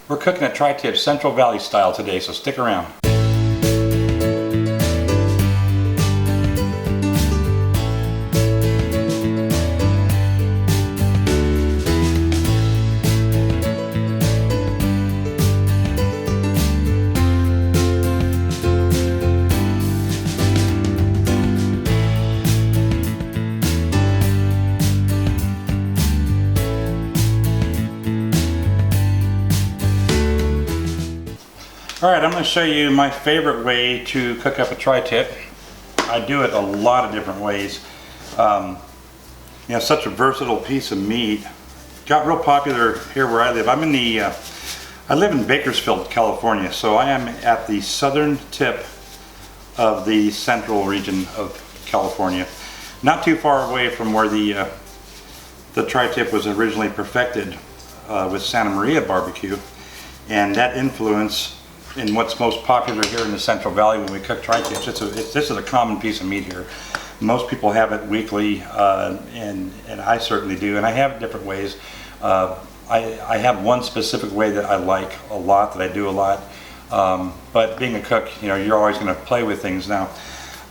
We're cooking a tri-tip Central Valley style today, so stick around. Alright, I'm going to show you my favorite way to cook up a tri-tip. I do it a lot of different ways. You know, such a versatile piece of meat. Got real popular here where I live. I live in Bakersfield, California, so I am at the southern tip of the central region of California. Not too far away from where the tri-tip was originally perfected with Santa Maria barbecue. And that influence in what's most popular here in the Central Valley when we cook tri-tips. This is a common piece of meat here. Most people have it weekly, and I certainly do, and I have it different ways. I have one specific way that I like a lot, that I do a lot, but being a cook, you know, you're always going to play with things. Now,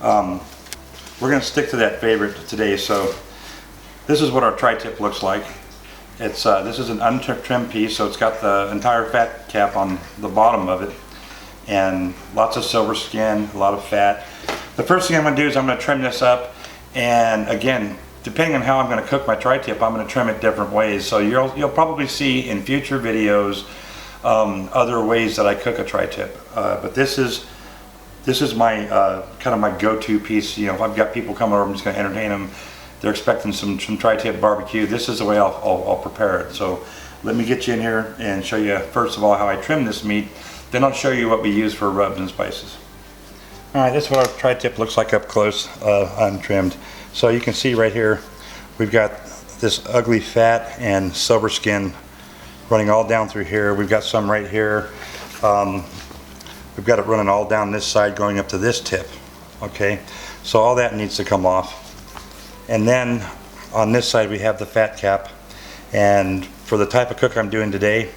we're going to stick to that favorite today. So this is what our tri-tip looks like. This is an untrimmed piece, so it's got the entire fat cap on the bottom of it, and lots of silver skin, a lot of fat. The first thing I'm going to do is I'm going to trim this up, and again, depending on how I'm going to cook my tri-tip, I'm going to trim it different ways. So you'll probably see in future videos other ways that I cook a tri-tip. But this is my kind of my go-to piece. You know, if I've got people coming over, I'm just going to entertain them. They're expecting some tri-tip barbecue. This is the way I'll prepare it. So let me get you in here and show you first of all how I trim this meat. Then I'll show you what we use for rubs and spices. Alright, this is what our tri-tip looks like up close, untrimmed. So you can see right here, we've got this ugly fat and silver skin running all down through here. We've got some right here. We've got it running all down this side going up to this tip. Okay, so all that needs to come off. And then on this side we have the fat cap. And for the type of cook I'm doing today,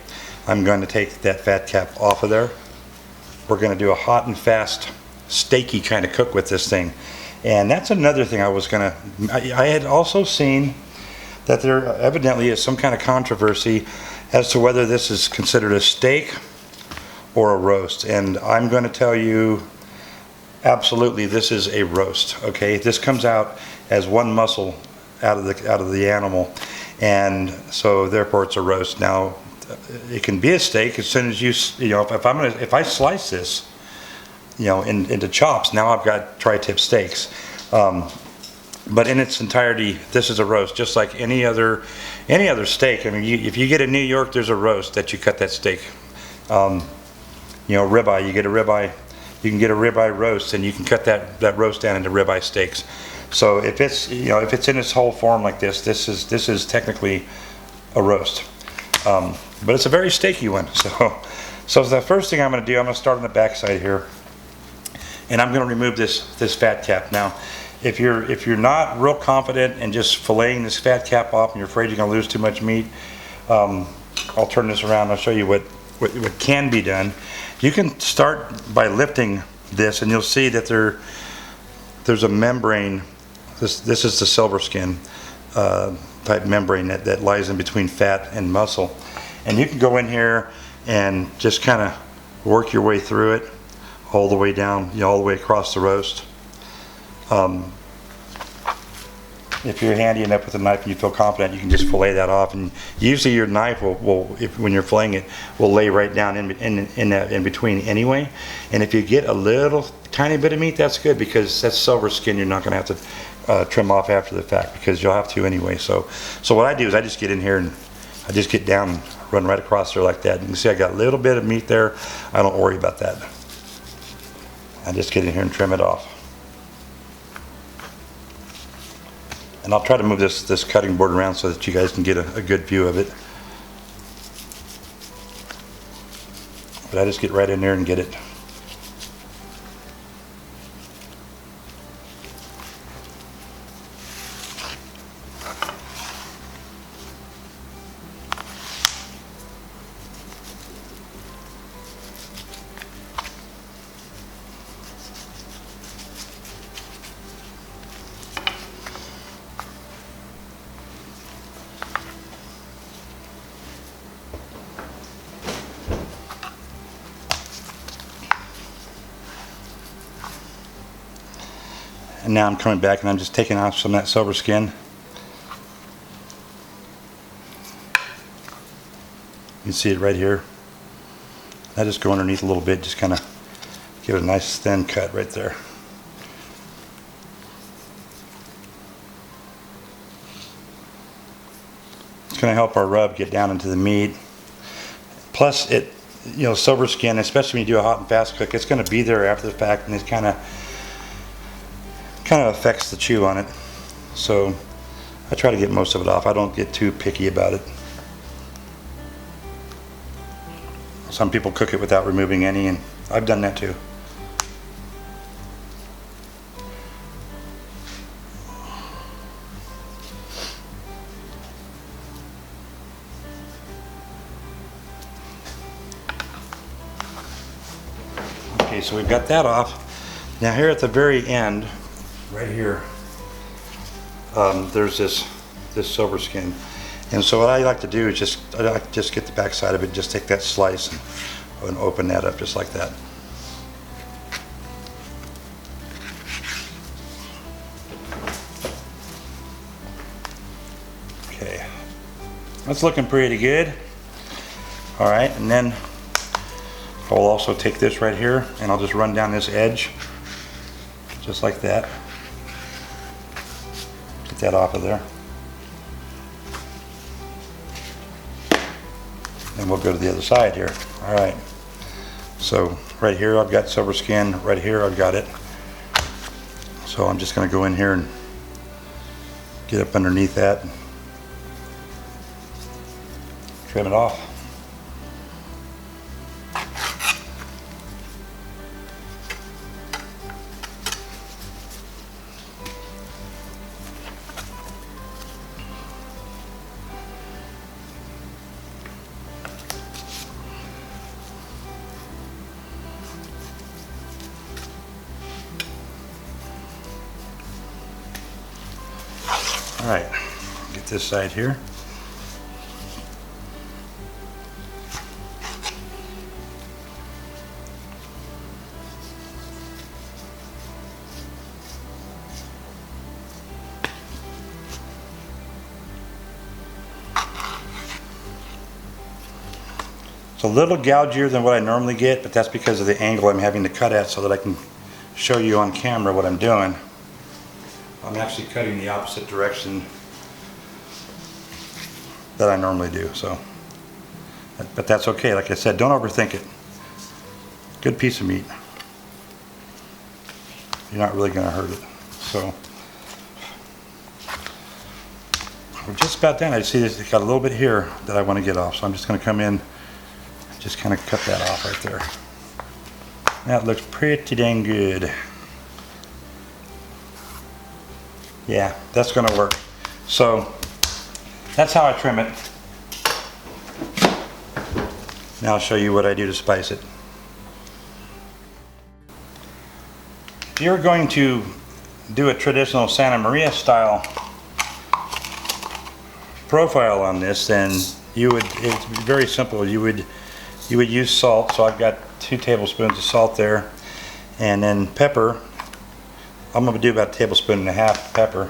I'm going to take that fat cap off of there. We're going to do a hot and fast, steaky kind of cook with this thing. And that's another thing I had also seen that there evidently is some kind of controversy as to whether this is considered a steak or a roast. And I'm going to tell you, absolutely, this is a roast. Okay, this comes out as one muscle out of the animal, and so therefore it's a roast. Now, it can be a steak as soon as you know, if I slice this, you know, into chops, now I've got tri-tip steaks. But in its entirety, this is a roast, just like any other steak. I mean, if you get in New York, there's a roast that you cut that steak. You know, ribeye, you can get a ribeye roast, and you can cut that roast down into ribeye steaks. So if it's in its whole form like this is technically a roast. But it's a very steaky one. So the first thing I'm going to do, I'm going to start on the back side here, and I'm going to remove this fat cap. Now, if you're not real confident in just filleting this fat cap off, and you're afraid you're going to lose too much meat, I'll turn this around. I'll show you what can be done. You can start by lifting this, and you'll see that there's a membrane. This is the silver skin type membrane that lies in between fat and muscle. And you can go in here and just kind of work your way through it all the way down, you know, all the way across the roast. If you're handy enough with a knife and you feel confident, you can just fillet that off. And usually your knife when you're filleting it, will lay right down in between anyway. And if you get a little tiny bit of meat, that's good, because that's silver skin. You're not going to have to trim off after the fact, because you'll have to anyway. So what I do is I just get in here and I just get down and run right across there like that. You can see I got a little bit of meat there. I don't worry about that. I just get in here and trim it off. And I'll try to move this cutting board around so that you guys can get a good view of it. But I just get right in there and get it. And now I'm coming back and I'm just taking off some of that silver skin. You can see it right here. I just go underneath a little bit, just kind of give it a nice thin cut right there. It's going to help our rub get down into the meat. Plus, it, you know, silver skin, especially when you do a hot and fast cook, it's going to be there after the fact, and it kind of affects the chew on it. So I try to get most of it off. I don't get too picky about it. Some people cook it without removing any, and I've done that too. Okay, so we've got that off. Now here at the very end, right here, there's this silver skin. And so what I like to do is just get the back side of it, just take that slice and open that up just like that. Okay, that's looking pretty good. All right, and then I'll also take this right here and I'll just run down this edge just like that. Get that off of there. And we'll go to the other side here. All right. So right here I've got silver skin. Right here I've got it. So I'm just going to go in here and get up underneath that and trim it off. All right, get this side here. It's a little gougier than what I normally get, but that's because of the angle I'm having to cut at so that I can show you on camera what I'm doing. I'm actually cutting the opposite direction that I normally do, so. But that's okay, like I said, don't overthink it. Good piece of meat. You're not really gonna hurt it. So, we're just about done. I see this, it's got a little bit here that I wanna get off, so I'm just gonna come in, just kinda cut that off right there. That looks pretty dang good. Yeah, that's going to work. So that's how I trim it. Now I'll show you what I do to spice it. If you're going to do a traditional Santa Maria style profile on this, then you would, it's very simple. You would use salt. So I've got 2 tablespoons of salt there, and then pepper. I'm going to do about 1.5 tablespoons of pepper,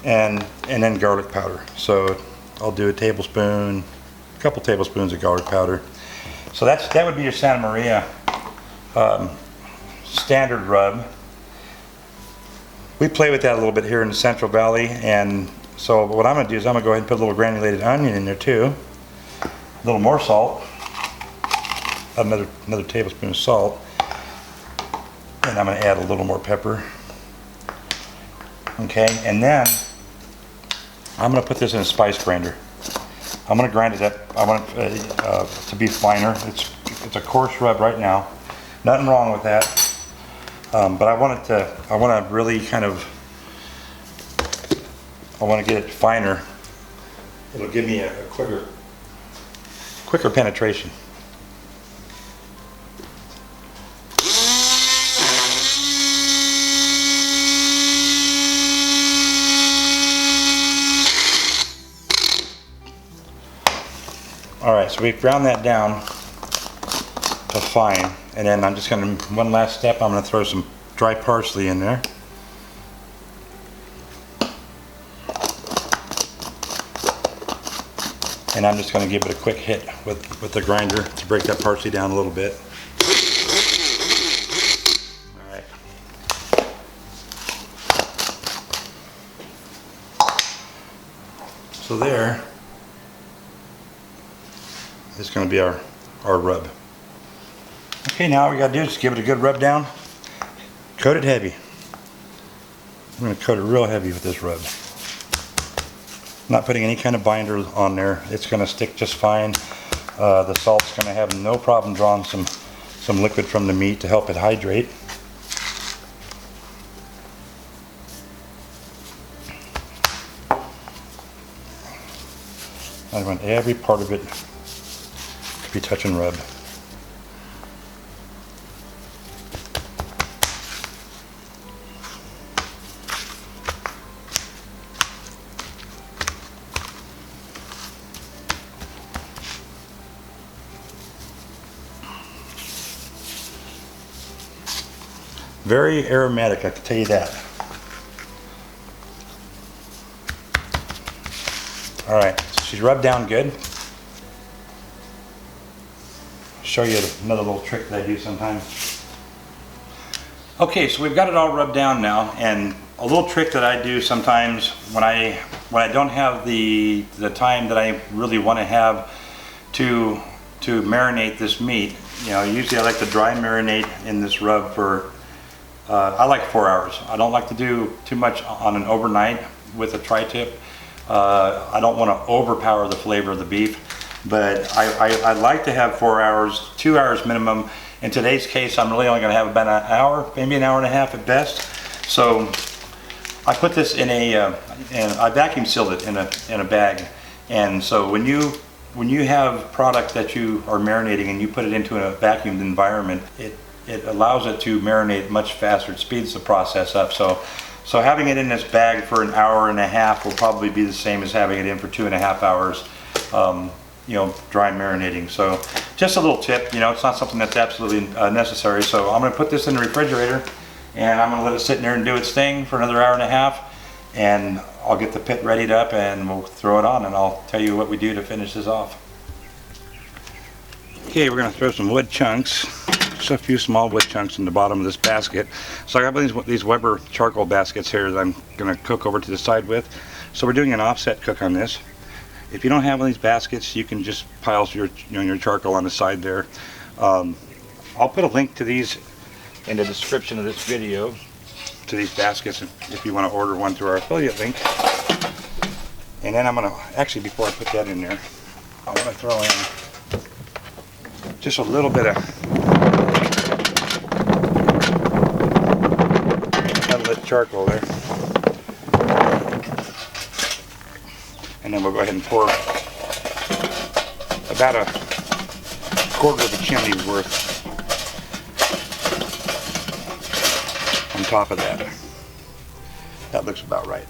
and then garlic powder. So I'll do a couple tablespoons of garlic powder. So that would be your Santa Maria standard rub. We play with that a little bit here in the Central Valley, and so what I'm going to do is I'm going to go ahead and put a little granulated onion in there too. A little more salt, another tablespoon of salt. And I'm going to add a little more pepper. Okay, and then I'm going to put this in a spice grinder. I'm going to grind it up. I want it to be finer. It's a coarse rub right now. Nothing wrong with that. But I want to really kind of, I want to get it finer. It'll give me a quicker penetration. Alright, so we've ground that down to fine, and then I'm just going to, one last step, I'm going to throw some dry parsley in there. And I'm just going to give it a quick hit with the grinder to break that parsley down a little bit. All right. So there is going to be our rub. Okay, now all we got to do is just give it a good rub down. Coat it heavy. I'm going to coat it real heavy with this rub. Not putting any kind of binder on there. It's going to stick just fine. The salt's going to have no problem drawing some liquid from the meat to help it hydrate. I want every part of it to be touch and rub. Very aromatic, I can tell you that. Alright, so she's rubbed down good. I'll show you another little trick that I do sometimes. Okay, so we've got it all rubbed down now, and a little trick that I do sometimes when I don't have the time that I really want to have to marinate this meat, you know, usually I like to dry marinate in this rub for I like 4 hours. I don't like to do too much on an overnight with a tri-tip. I don't want to overpower the flavor of the beef, but I like to have 4 hours, 2 hours minimum. In today's case, I'm really only going to have about an hour, maybe an hour and a half at best. So I put this in and I vacuum sealed it in a bag. And so when you have product that you are marinating and you put it into a vacuumed environment, it allows it to marinate much faster. It speeds the process up. So having it in this bag for an hour and a half will probably be the same as having it in for 2.5 hours, you know, dry marinating. So just a little tip, you know, it's not something that's absolutely necessary. So I'm going to put this in the refrigerator and I'm going to let it sit in there and do its thing for another hour and a half, and I'll get the pit readied up and we'll throw it on and I'll tell you what we do to finish this off. Okay, we're going to throw some wood chunks. Just a few small wood chunks in the bottom of this basket. So I got these Weber charcoal baskets here that I'm going to cook over to the side with. So we're doing an offset cook on this. If you don't have one of these baskets, you can just pile your charcoal on the side there. I'll put a link to these in the description of this video, to these baskets, if you want to order one through our affiliate link. And then I'm going to, actually before I put that in there, I want to throw in just a little bit of unlit charcoal there. And then we'll go ahead and pour about a quarter of a chimney worth on top of that. That looks about right.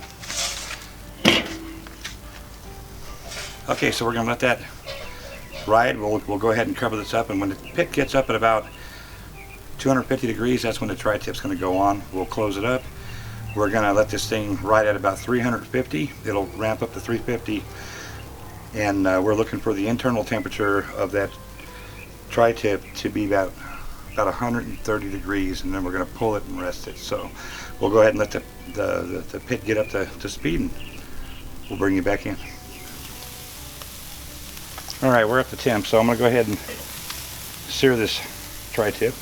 Okay, so we're going to let that ride. We'll go ahead and cover this up, and when the pit gets up at about 250 degrees, that's when the tri-tip's going to go on. We'll close it up. We're going to let this thing ride at about 350. It'll ramp up to 350, and we're looking for the internal temperature of that tri-tip to be about 130 degrees, and then we're going to pull it and rest it. So we'll go ahead and let the pit get up to speed, and we'll bring you back in. Alright, we're up to temp, so I'm going to go ahead and sear this tri-tip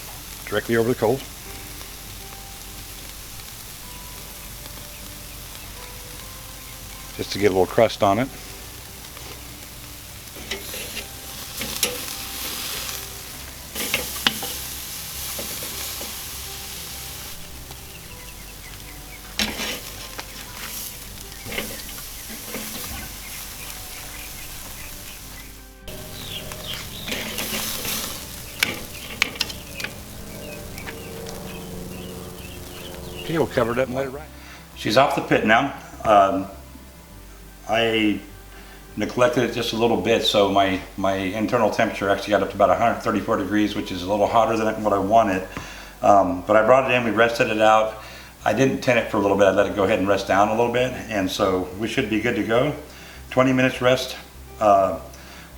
directly over the coals. Just to get a little crust on it. Okay, we'll cover it up and let it ride. She's off the pit now. I neglected it just a little bit, so my internal temperature actually got up to about 134 degrees, which is a little hotter than what I wanted. But I brought it in, we rested it out. I didn't tin it for a little bit, I let it go ahead and rest down a little bit, and so we should be good to go. 20 minutes rest.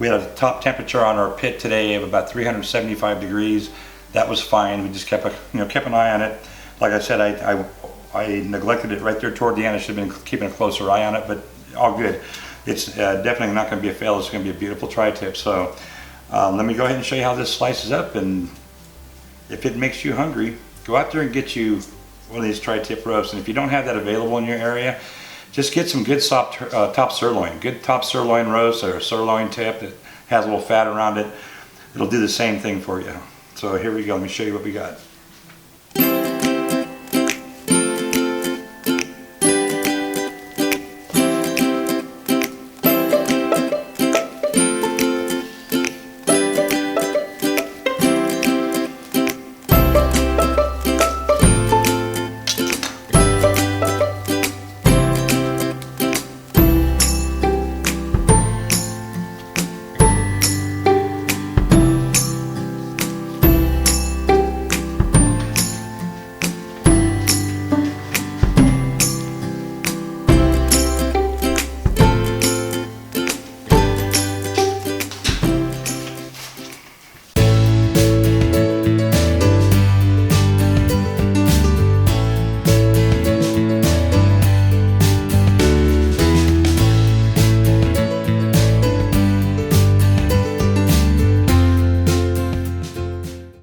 We had a top temperature on our pit today of about 375 degrees. That was fine. We just kept an eye on it. Like I said, I neglected it right there toward the end. I should have been keeping a closer eye on it, but all good. It's definitely not going to be a fail. It's going to be a beautiful tri-tip. So let me go ahead and show you how this slices up, and if it makes you hungry, go out there and get you one of these tri-tip roasts. And if you don't have that available in your area, just get some good soft top sirloin. Good top sirloin roast or a sirloin tip that has a little fat around it. It'll do the same thing for you. So here we go. Let me show you what we got.